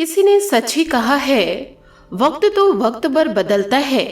किसी ने सच ही कहा है, वक्त तो वक्त पर बदलता है,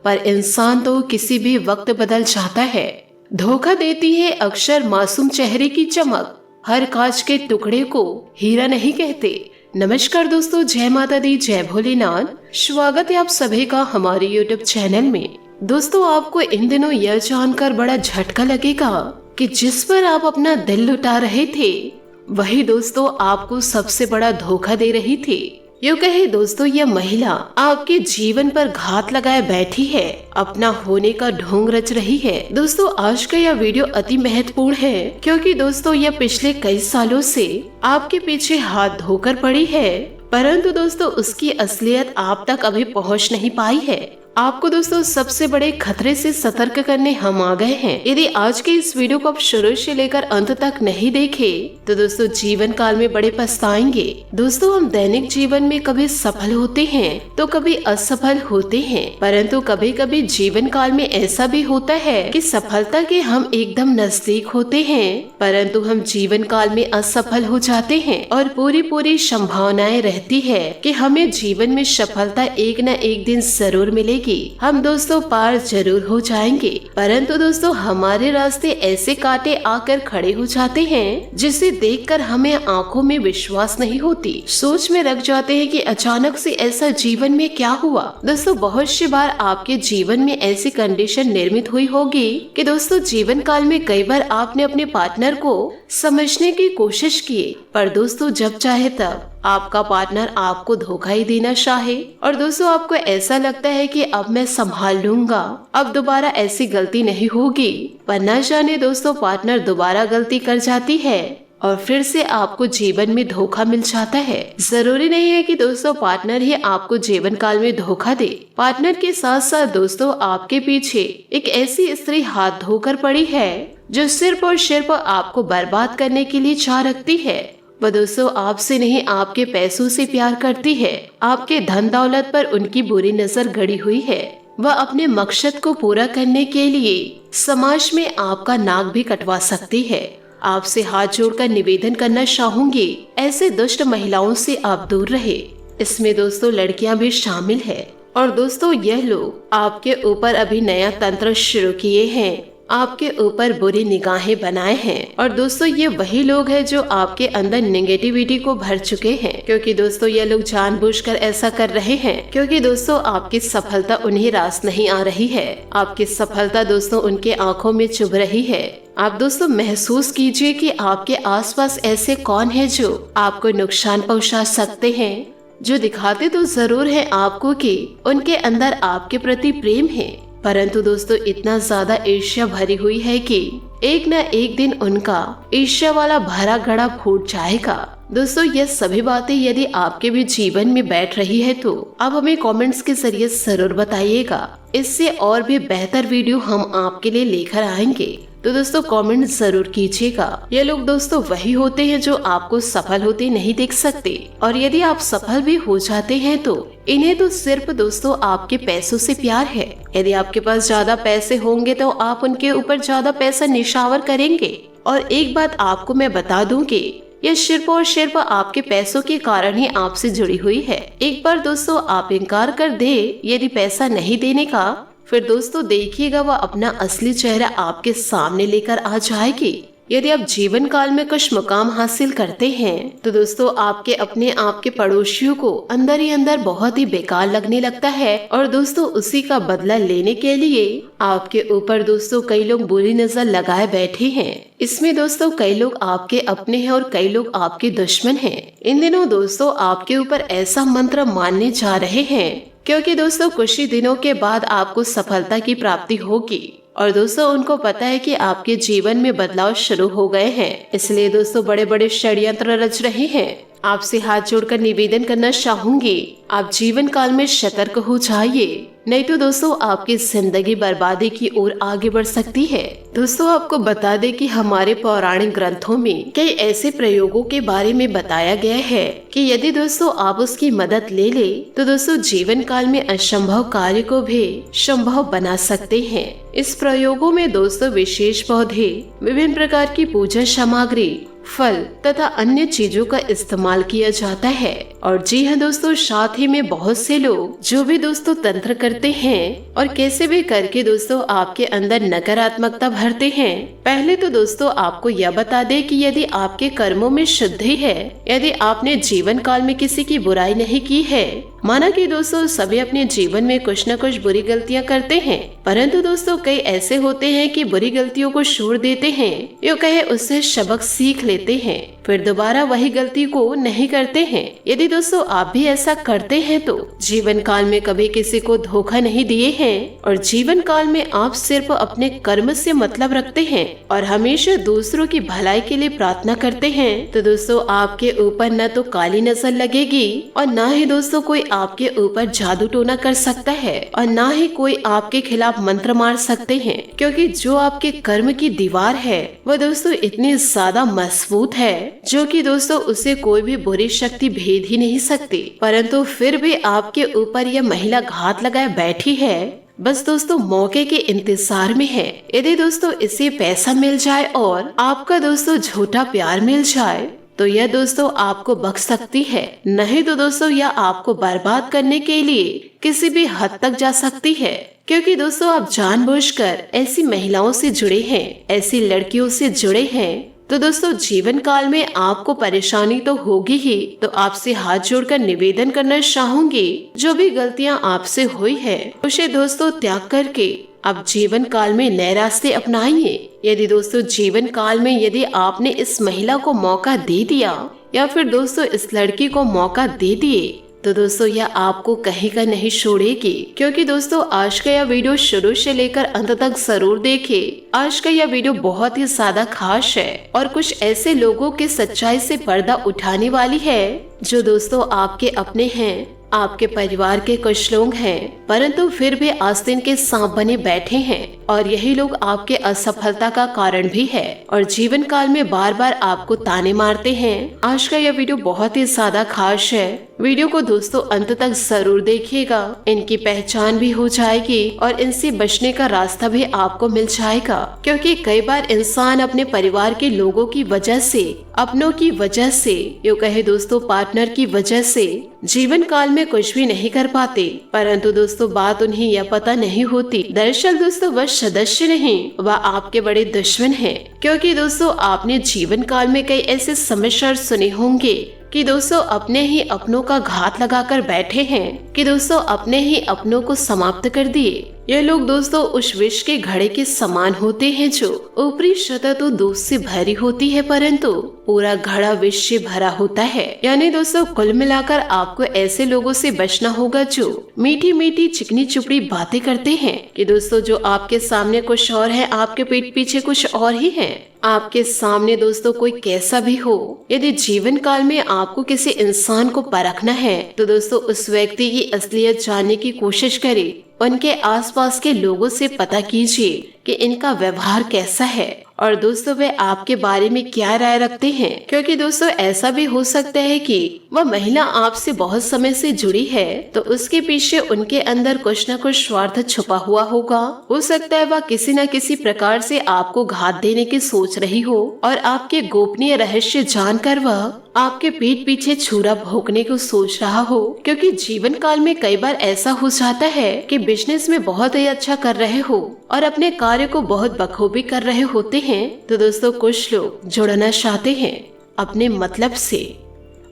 पर इंसान तो किसी भी वक्त बदल जाता है। धोखा देती है अक्सर मासूम चेहरे की चमक, हर कांच के टुकड़े को हीरा नहीं कहते। नमस्कार दोस्तों, जय माता दी, जय भोलेनाथ। स्वागत है आप सभी का हमारे YouTube चैनल में। दोस्तों, आपको इन दिनों यह जानकर बड़ा झटका लगेगा कि जिस पर आप अपना दिल लुटा रहे थे, वही दोस्तों आपको सबसे बड़ा धोखा दे रही थी। यूँ कहे दोस्तों, यह महिला आपके जीवन पर घात लगाए बैठी है, अपना होने का ढोंग रच रही है। दोस्तों, आज का यह वीडियो अति महत्वपूर्ण है, क्योंकि दोस्तों यह पिछले कई सालों से आपके पीछे हाथ धोकर पड़ी है, परंतु दोस्तों उसकी असलियत आप तक अभी पहुंच नहीं पाई है। आपको दोस्तों सबसे बड़े खतरे से सतर्क करने हम आ गए हैं। यदि आज के इस वीडियो को आप शुरू से लेकर अंत तक नहीं देखे तो दोस्तों जीवन काल में बड़े पछताएंगे। दोस्तों, हम दैनिक जीवन में कभी सफल होते हैं तो कभी असफल होते हैं, परंतु कभी कभी जीवन काल में ऐसा भी होता है कि सफलता के हम एकदम नजदीक होते हैं, परंतु हम जीवन काल में असफल हो जाते हैं और पूरी संभावनाएं रहती है कि हमें जीवन में सफलता एक न एक दिन जरूर मिलेगी। हम दोस्तों पार जरूर हो जाएंगे, परंतु दोस्तों हमारे रास्ते ऐसे कांटे आकर खड़े हो जाते हैं जिसे देखकर हमें आंखों में विश्वास नहीं होती। सोच में रख जाते हैं कि अचानक से ऐसा जीवन में क्या हुआ। दोस्तों, बहुत सी बार आपके जीवन में ऐसी कंडीशन निर्मित हुई होगी कि दोस्तों जीवन काल में कई बार आपने अपने पार्टनर को समझने की कोशिश की, पर दोस्तों जब चाहे तब आपका पार्टनर आपको धोखा ही देना चाहे, और दोस्तों आपको ऐसा लगता है कि अब मैं संभाल लूंगा, अब दोबारा ऐसी गलती नहीं होगी, पर न जाने दोस्तों पार्टनर दोबारा गलती कर जाती है और फिर से आपको जीवन में धोखा मिल जाता है। जरूरी नहीं है कि दोस्तों पार्टनर ही आपको जीवन काल में धोखा दे। पार्टनर के साथ साथ दोस्तों आपके पीछे एक ऐसी स्त्री हाथ धोकर पड़ी है जो सिर्फ और सिर्फ आपको बर्बाद करने के लिए चाह रखती है। वह दोस्तों आपसे नहीं, आपके पैसों से प्यार करती है। आपके धन दौलत पर उनकी बुरी नजर गड़ी हुई है। वह अपने मकसद को पूरा करने के लिए समाज में आपका नाक भी कटवा सकती है। आपसे हाथ जोड़कर निवेदन करना चाहूंगी, ऐसे दुष्ट महिलाओं से आप दूर रहे। इसमें दोस्तों लड़कियां भी शामिल है, और दोस्तों यह लोग आपके ऊपर अभी नया तंत्र शुरू किए हैं, आपके ऊपर बुरी निगाहें बनाए हैं। और दोस्तों ये वही लोग हैं जो आपके अंदर नेगेटिविटी को भर चुके हैं, क्योंकि दोस्तों ये लोग जानबूझकर ऐसा कर रहे हैं, क्योंकि दोस्तों आपकी सफलता उन्हें रास नहीं आ रही है। आपकी सफलता दोस्तों उनके आंखों में चुभ रही है। आप दोस्तों महसूस कीजिए कि आपके आसपास ऐसे कौन है जो आपको नुकसान पहुंचा सकते हैं, जो दिखाते तो जरूर है आपको कि उनके अंदर आपके प्रति प्रेम है, परंतु दोस्तों इतना ज्यादा ईर्ष्या भरी हुई है कि एक न एक दिन उनका ईर्ष्या वाला भरा घड़ा फूट जाएगा। दोस्तों ये सभी बातें यदि आपके भी जीवन में बैठ रही है तो आप हमें कमेंट्स के जरिए जरूर बताइएगा। इससे और भी बेहतर वीडियो हम आपके लिए लेकर आएंगे, तो दोस्तों कमेंट जरूर कीजिएगा। ये लोग दोस्तों वही होते हैं जो आपको सफल होते नहीं देख सकते, और यदि आप सफल भी हो जाते हैं तो इन्हें तो सिर्फ दोस्तों आपके पैसों से प्यार है। यदि आपके पास ज्यादा पैसे होंगे तो आप उनके ऊपर ज्यादा पैसा निछावर करेंगे। और एक बात आपको मैं बता दूं कि यह सिर्फ और सिर्फ आपके पैसों के कारण ही आपसे जुड़ी हुई है। एक बार दोस्तों आप इनकार कर दे यदि पैसा नहीं देने का, फिर दोस्तों देखिएगा वह अपना असली चेहरा आपके सामने लेकर आ जाएगी। यदि आप जीवन काल में कुछ मुकाम हासिल करते हैं तो दोस्तों आपके अपने आपके पड़ोसियों को अंदर ही अंदर बहुत ही बेकार लगने लगता है, और दोस्तों उसी का बदला लेने के लिए आपके ऊपर दोस्तों कई लोग बुरी नजर लगाए बैठे हैं। इसमें दोस्तों कई लोग आपके अपने हैं और कई लोग आपके दुश्मन हैं। इन दिनों दोस्तों आपके ऊपर ऐसा मंत्र मानने जा रहे हैं, क्योंकि दोस्तों कुछ ही दिनों के बाद आपको सफलता की प्राप्ति होगी, और दोस्तों उनको पता है कि आपके जीवन में बदलाव शुरू हो गए हैं, इसलिए दोस्तों बड़े बड़े षड्यंत्र रच रहे हैं। आपसे हाथ जोड़कर निवेदन करना चाहूंगी, आप जीवन काल में सतर्क हो जाइए, नहीं तो दोस्तों आपकी जिंदगी बर्बादी की ओर आगे बढ़ सकती है। दोस्तों आपको बता दें कि हमारे पौराणिक ग्रंथों में कई ऐसे प्रयोगों के बारे में बताया गया है कि यदि दोस्तों आप उसकी मदद ले ले तो दोस्तों जीवन काल में असंभव कार्य को भी संभव बना सकते हैं। इस प्रयोगों में दोस्तों विशेष पौधे, विभिन्न प्रकार की पूजा सामग्री, फल तथा अन्य चीजों का इस्तेमाल किया जाता है। और जी हाँ दोस्तों, साथ ही में बहुत से लोग जो भी दोस्तों तंत्र करते हैं और कैसे भी करके दोस्तों आपके अंदर नकारात्मकता भरते हैं। पहले तो दोस्तों आपको यह बता दे कि यदि आपके कर्मों में शुद्धि है, यदि आपने जीवन काल में किसी की बुराई नहीं की है, माना कि दोस्तों सभी अपने जीवन में कुछ न कुछ बुरी गलतियां करते हैं, परंतु दोस्तों कई ऐसे होते हैं कि बुरी गलतियों को छोड़ देते हैं, यो कहे उससे सबक सीख लेते हैं, फिर दोबारा वही गलती को नहीं करते हैं। यदि दोस्तों आप भी ऐसा करते हैं तो जीवन काल में कभी किसी को धोखा नहीं दिए हैं और जीवन काल में आप सिर्फ अपने कर्म से मतलब रखते हैं और हमेशा दूसरों की भलाई के लिए प्रार्थना करते हैं, तो दोस्तों आपके ऊपर न तो काली नजर लगेगी और न ही दोस्तों कोई आपके ऊपर जादू टोना कर सकता है और न ही कोई आपके खिलाफ मंत्र मार सकते हैं, क्योंकि जो आपके कर्म की दीवार है वह दोस्तों इतनी ज्यादा मजबूत है जो कि दोस्तों उसे कोई भी बुरी शक्ति भेद ही नहीं सकती। परंतु फिर भी आपके ऊपर यह महिला घात लगाए बैठी है, बस दोस्तों मौके के इंतजार में है। यदि दोस्तों इसे पैसा मिल जाए और आपका दोस्तों झूठा प्यार मिल जाए तो यह दोस्तों आपको बख्श सकती है, नहीं तो दोस्तों यह आपको बर्बाद करने के लिए किसी भी हद तक जा सकती है, क्योंकि दोस्तों आप जानबूझकर ऐसी महिलाओं से जुड़े हैं, ऐसी लड़कियों से जुड़े हैं, तो दोस्तों जीवन काल में आपको परेशानी तो होगी ही। तो आपसे हाथ जोड़कर निवेदन करना चाहूंगी, जो भी गलतियां आपसे हुई है उसे दोस्तों त्याग करके अब जीवन काल में नए रास्ते अपनाइए। यदि दोस्तों जीवन काल में यदि आपने इस महिला को मौका दे दिया या फिर दोस्तों इस लड़की को मौका दे दिए तो दोस्तों यह आपको कहीं का नहीं छोड़ेगी, क्योंकि दोस्तों आज का यह वीडियो शुरू से लेकर अंत तक जरूर देखें। आज का यह वीडियो बहुत ही ज्यादा खास है और कुछ ऐसे लोगों के सच्चाई से पर्दा उठाने वाली है जो दोस्तों आपके अपने हैं, आपके परिवार के कुछ लोग हैं, परंतु फिर भी आस्तीन के सांप बने बैठे हैं और यही लोग आपके असफलता का कारण भी है और जीवन काल में बार बार आपको ताने मारते हैं। आज का यह वीडियो बहुत ही ज्यादा खास है, वीडियो को दोस्तों अंत तक जरूर देखिएगा, इनकी पहचान भी हो जाएगी और इनसे बचने का रास्ता भी आपको मिल जाएगा, क्योंकि कई बार इंसान अपने परिवार के लोगों की वजह से, अपनों की वजह से, यूँ कहे दोस्तों पार्टनर की वजह से जीवन काल में कुछ भी नहीं कर पाते, परंतु दोस्तों बात उन्हें यह पता नहीं होती दरअसल दोस्तों वह सदस्य नहीं, वह आपके बड़े दुश्मन हैं, क्योंकि दोस्तों आपने जीवन काल में कई ऐसे समाचार सुने होंगे कि दोस्तों अपने ही अपनों का घात लगाकर बैठे हैं, कि दोस्तों अपने ही अपनों को समाप्त कर दिए। ये लोग दोस्तों उस विष के घड़े के समान होते हैं जो ऊपरी सतह तो दूध से भरी होती है परंतु पूरा घड़ा विष से भरा होता है। यानी दोस्तों कुल मिलाकर आपको ऐसे लोगों से बचना होगा जो मीठी मीठी चिकनी चुपड़ी बातें करते हैं, कि दोस्तों जो आपके सामने कुछ और है, आपके पीठ पीछे कुछ और ही है। आपके सामने दोस्तों कोई कैसा भी हो, यदि जीवन काल में आपको किसी इंसान को परखना है तो दोस्तों उस व्यक्ति की असलियत जानने की कोशिश करें, उनके आसपास के लोगों से पता कीजिए कि इनका व्यवहार कैसा है और दोस्तों वे आपके बारे में क्या राय रखते हैं, क्योंकि दोस्तों ऐसा भी हो सकता है कि वह महिला आपसे बहुत समय से जुड़ी है तो उसके पीछे उनके अंदर कुछ न कुछ स्वार्थ छुपा हुआ होगा। हो सकता है वह किसी न किसी प्रकार से आपको घात देने की सोच रही हो और आपके गोपनीय रहस्य जानकर वह आपके पीठ पीछे छुरा भोंकने को सोच रहा हो, क्योंकि जीवन काल में कई बार ऐसा हो जाता है कि बिजनेस में बहुत ही अच्छा कर रहे हो और अपने कार्य को बहुत बखूबी कर रहे होते हैं, तो दोस्तों कुछ लोग जुड़ना चाहते हैं अपने मतलब से,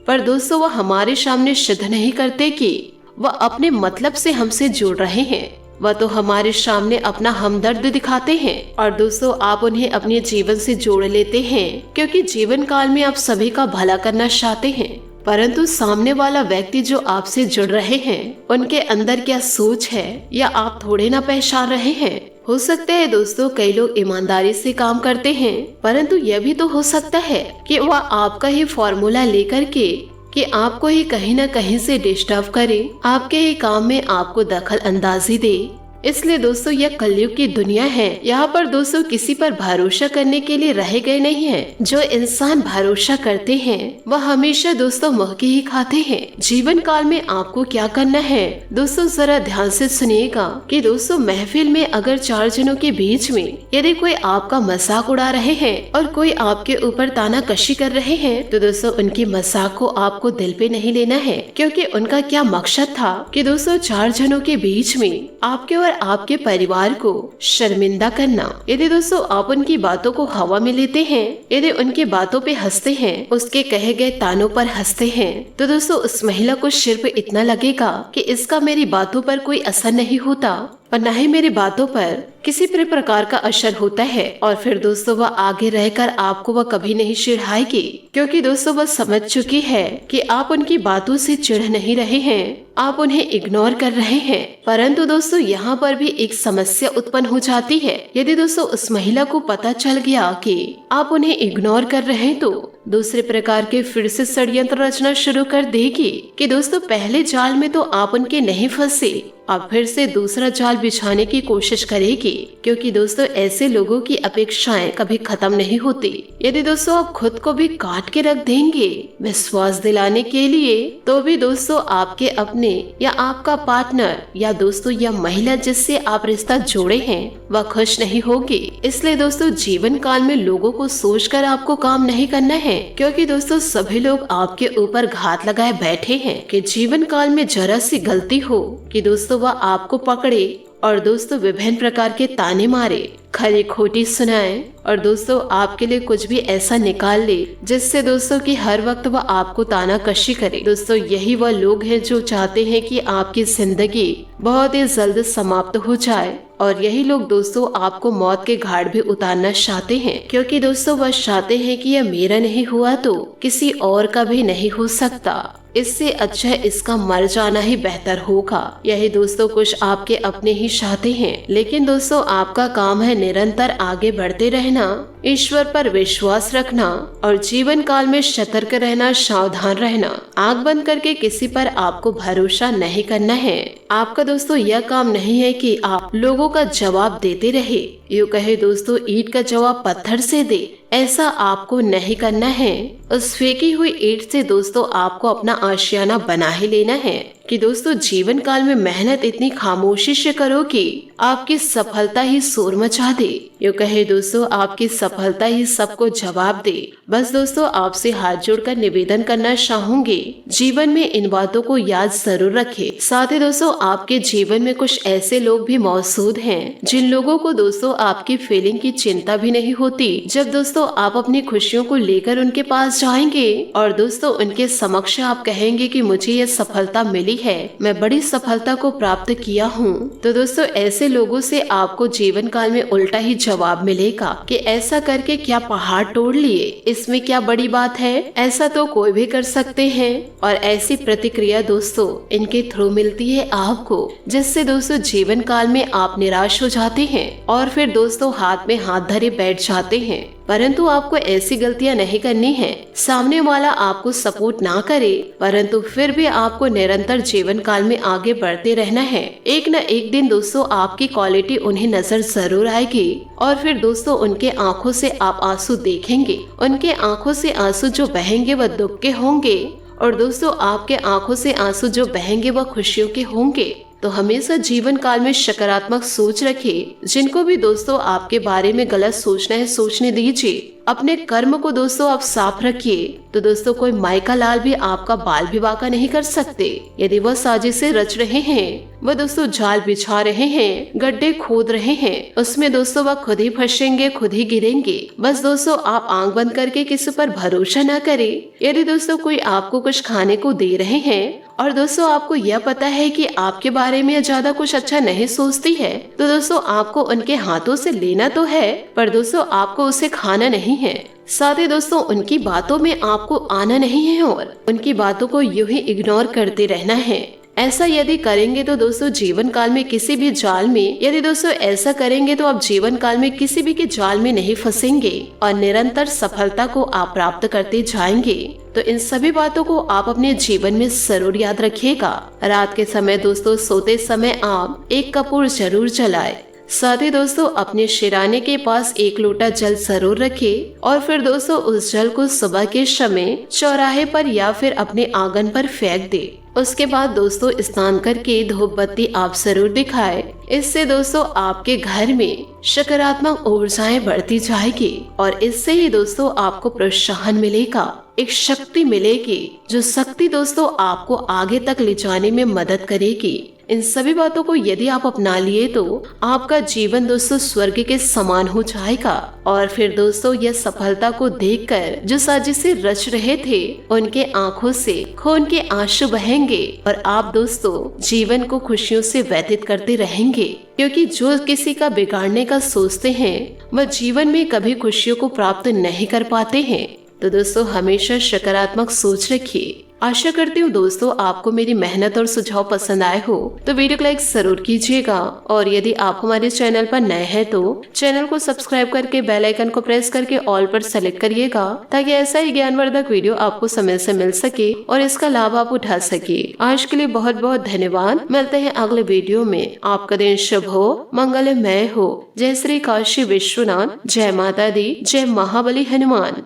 पर दोस्तों वह हमारे सामने सिद्ध नहीं करते कि वह अपने मतलब से हमसे जुड़ रहे हैं, वह तो हमारे सामने अपना हमदर्द दिखाते हैं और दोस्तों आप उन्हें अपने जीवन से जोड़ लेते हैं, क्योंकि जीवन काल में आप सभी का भला करना चाहते हैं, परंतु सामने वाला व्यक्ति जो आपसे जुड़ रहे हैं उनके अंदर क्या सोच है या आप थोड़े ना पहचान रहे हैं। हो सकता है दोस्तों कई लोग ईमानदारी से काम करते हैं, परंतु यह भी तो हो सकता है कि वह आपका ही फॉर्मूला लेकर के कि आपको ही कहीं न कहीं से डिस्टर्ब करे, आपके ही काम में आपको दखल अंदाजी दे, इसलिए दोस्तों यह कलयुग की दुनिया है। यहाँ पर दोस्तों किसी पर भरोसा करने के लिए रहे गए नहीं है। जो इंसान भरोसा करते हैं वह हमेशा दोस्तों मुँह की ही खाते हैं। जीवन काल में आपको क्या करना है दोस्तों, जरा ध्यान से सुनिएगा कि दोस्तों महफिल में अगर 4 जनों के बीच में यदि कोई आपका मजाक उड़ा रहे हैं और कोई आपके ऊपर तानाकशी कर रहे हैं, तो दोस्तों उनकी मजाक को आपको दिल पे नहीं लेना है, क्योंकि उनका क्या मकसद था कि दोस्तों 4 जनों के बीच में आपके और आपके परिवार को शर्मिंदा करना। यदि दोस्तों आप उनकी बातों को हवा में लेते हैं, यदि उनकी बातों पे हंसते हैं, उसके कहे गए तानों पर हंसते हैं, तो दोस्तों उस महिला को सिर्फ इतना लगेगा कि इसका मेरी बातों पर कोई असर नहीं होता और न ही मेरी बातों पर किसी प्रकार का असर होता है। और फिर दोस्तों वह आगे रहकर आपको वह कभी नहीं चिढ़ाएगी, क्योंकि दोस्तों वह समझ चुकी है कि आप उनकी बातों से चिढ़ नहीं रहे हैं, आप उन्हें इग्नोर कर रहे हैं। परंतु दोस्तों यहाँ पर भी एक समस्या उत्पन्न हो जाती है। यदि दोस्तों उस महिला को पता चल गया कि आप उन्हें इग्नोर कर रहे हैं, तो दूसरे प्रकार के फिर से षड्यंत्र रचना शुरू कर देगी कि दोस्तों पहले जाल में तो आप उनके नहीं फंसे, अब फिर से दूसरा जाल बिछाने की कोशिश करेगी, क्योंकि दोस्तों ऐसे लोगों की अपेक्षाएं कभी खत्म नहीं होती। यदि दोस्तों आप खुद को भी काट के रख देंगे विश्वास दिलाने के लिए, तो भी दोस्तों आपके अपने या आपका पार्टनर या दोस्तों या महिला जिससे आप रिश्ता जोड़े हैं वह खुश नहीं होगी। इसलिए दोस्तों जीवन काल में लोगों को सोचकर आपको काम नहीं करना है, क्योंकि दोस्तों सभी लोग आपके ऊपर घात लगाए बैठे हैं कि जीवन काल में जरा सी गलती हो कि दोस्तों वह आपको पकड़े और दोस्तों विभिन्न प्रकार के ताने मारे, खरी खोटी सुनाए और दोस्तों आपके लिए कुछ भी ऐसा निकाल ले जिससे दोस्तों कि हर वक्त वह आपको तानाकशी करे। दोस्तों यही वह लोग हैं जो चाहते हैं कि आपकी जिंदगी बहुत ही जल्द समाप्त हो जाए, और यही लोग दोस्तों आपको मौत के घाट भी उतारना चाहते हैं, क्योंकि दोस्तों वह चाहते हैं कि यह मेरा नहीं हुआ तो किसी और का भी नहीं हो सकता, इससे अच्छा इसका मर जाना ही बेहतर होगा। यही दोस्तों कुछ आपके अपने ही चाहते हैं। लेकिन दोस्तों आपका काम है निरंतर आगे बढ़ते रहना, ईश्वर पर विश्वास रखना और जीवन काल में सतर्क रहना, सावधान रहना। आंख बंद करके किसी पर आपको भरोसा नहीं करना है। आपका दोस्तों यह काम नहीं है कि आप लोगों का जवाब देते रहे, यूँ कहे दोस्तों ईंट का जवाब पत्थर से दे, ऐसा आपको नहीं करना है। उस फेंकी हुई ईंट से दोस्तों आपको अपना आशियाना बना ही लेना है कि दोस्तों जीवन काल में मेहनत इतनी खामोशी से करो कि आपकी सफलता ही शोर मचा दे, यूँ कहे दोस्तों आपकी सफलता ही सबको जवाब दे। बस दोस्तों आपसे हाथ जोड़कर निवेदन करना चाहूंगी, जीवन में इन बातों को याद जरूर रखे। साथ ही दोस्तों आपके जीवन में कुछ ऐसे लोग भी मौजूद हैं जिन लोगों को दोस्तों आपकी फीलिंग की चिंता भी नहीं होती। जब दोस्तों आप अपनी खुशियों को लेकर उनके पास जाएंगे और दोस्तों उनके समक्ष आप कहेंगे कि मुझे ये सफलता मिली है, मैं बड़ी सफलता को प्राप्त किया हूँ, तो दोस्तों ऐसे लोगों से आपको जीवन काल में उल्टा ही जवाब मिलेगा कि ऐसा करके क्या पहाड़ तोड़ लिए, इसमें क्या बड़ी बात है, ऐसा तो कोई भी कर सकते हैं। और ऐसी प्रतिक्रिया दोस्तों इनके थ्रू मिलती है आपको, जिससे दोस्तों जीवन काल में आप निराश हो जाते हैं और फिर दोस्तों हाथ में हाथ धरे बैठ जाते हैं। परंतु आपको ऐसी गलतियां नहीं करनी है। सामने वाला आपको सपोर्ट ना करे, परंतु फिर भी आपको निरंतर जीवन काल में आगे बढ़ते रहना है। एक न एक दिन दोस्तों आपकी क्वालिटी उन्हें नजर जरूर आएगी और फिर दोस्तों उनके आंखों से आप आंसू देखेंगे। उनके आंखों से आंसू जो बहेंगे वह दुख के होंगे और दोस्तों आपके आंखों से आंसू जो बहेंगे वह खुशियों के होंगे। तो हमेशा जीवन काल में सकारात्मक सोच रखिए। जिनको भी दोस्तों आपके बारे में गलत सोचना है सोचने दीजिए। अपने कर्म को दोस्तों आप साफ रखिए, तो दोस्तों कोई माइका लाल भी आपका बाल भी बांका नहीं कर सकते। यदि वह साजिशें रच रहे हैं, वह दोस्तों जाल बिछा रहे हैं, गड्ढे खोद रहे हैं, उसमें दोस्तों वह खुद ही फंसेंगे, खुद ही गिरेंगे। बस दोस्तों आप आंख बंद करके किसी पर भरोसा न करें। यदि दोस्तों कोई आपको कुछ खाने को दे रहे हैं और दोस्तों आपको यह पता है कि आपके बारे में ज्यादा कुछ अच्छा नहीं सोचती है, तो दोस्तों आपको उनके हाथों से लेना तो है, पर दोस्तों आपको उसे खाना नहीं है। साथ ही दोस्तों उनकी बातों में आपको आना नहीं है और उनकी बातों को यूं ही इग्नोर करते रहना है। ऐसा यदि करेंगे तो दोस्तों जीवन काल में किसी भी जाल में, यदि दोस्तों ऐसा करेंगे तो आप जीवन काल में किसी भी के जाल में नहीं फंसेंगे और निरंतर सफलता को आप प्राप्त करते जाएंगे। तो इन सभी बातों को आप अपने जीवन में जरूर याद रखिएगा। रात के समय दोस्तों सोते समय आप एक कपूर जरूर जलाएं। साथ ही दोस्तों अपने शिराने के पास एक लोटा जल जरूर रखें और फिर दोस्तों उस जल को सुबह के समय चौराहे पर या फिर अपने आंगन पर फेंक दे। उसके बाद दोस्तों स्नान करके धूप बत्ती आप जरूर दिखाएं। इससे दोस्तों आपके घर में सकारात्मक ऊर्जाएं बढ़ती जाएगी और इससे ही दोस्तों आपको प्रोत्साहन मिलेगा, एक शक्ति मिलेगी, जो शक्ति दोस्तों आपको आगे तक ले जाने में मदद करेगी। इन सभी बातों को यदि आप अपना लिए तो आपका जीवन दोस्तों स्वर्ग के समान हो जाएगा। और फिर दोस्तों यह सफलता को देखकर जो साजिशें रच रहे थे उनके आंखों से खून के आंसू बहेंगे और आप दोस्तों जीवन को खुशियों से व्यतीत करते रहेंगे, क्योंकि जो किसी का बिगाड़ने का सोचते हैं वह जीवन में कभी खुशियों को प्राप्त नहीं कर पाते हैं। तो दोस्तों हमेशा सकारात्मक सोच रखिए। आशा करती हूँ दोस्तों आपको मेरी मेहनत और सुझाव पसंद आए हो, तो वीडियो को लाइक जरूर कीजिएगा। और यदि आप हमारे चैनल पर नए हैं तो चैनल को सब्सक्राइब करके बेल आइकन को प्रेस करके ऑल पर सेलेक्ट करिएगा, ताकि ऐसा ही ज्ञानवर्धक वीडियो आपको समय से मिल सके और इसका लाभ आप उठा सके। आज के लिए बहुत बहुत धन्यवाद। मिलते हैं अगले वीडियो में। आपका दिन शुभ हो, मंगलमय हो। जय श्री काशी विश्वनाथ, जय माता दी, जय महाबली हनुमान।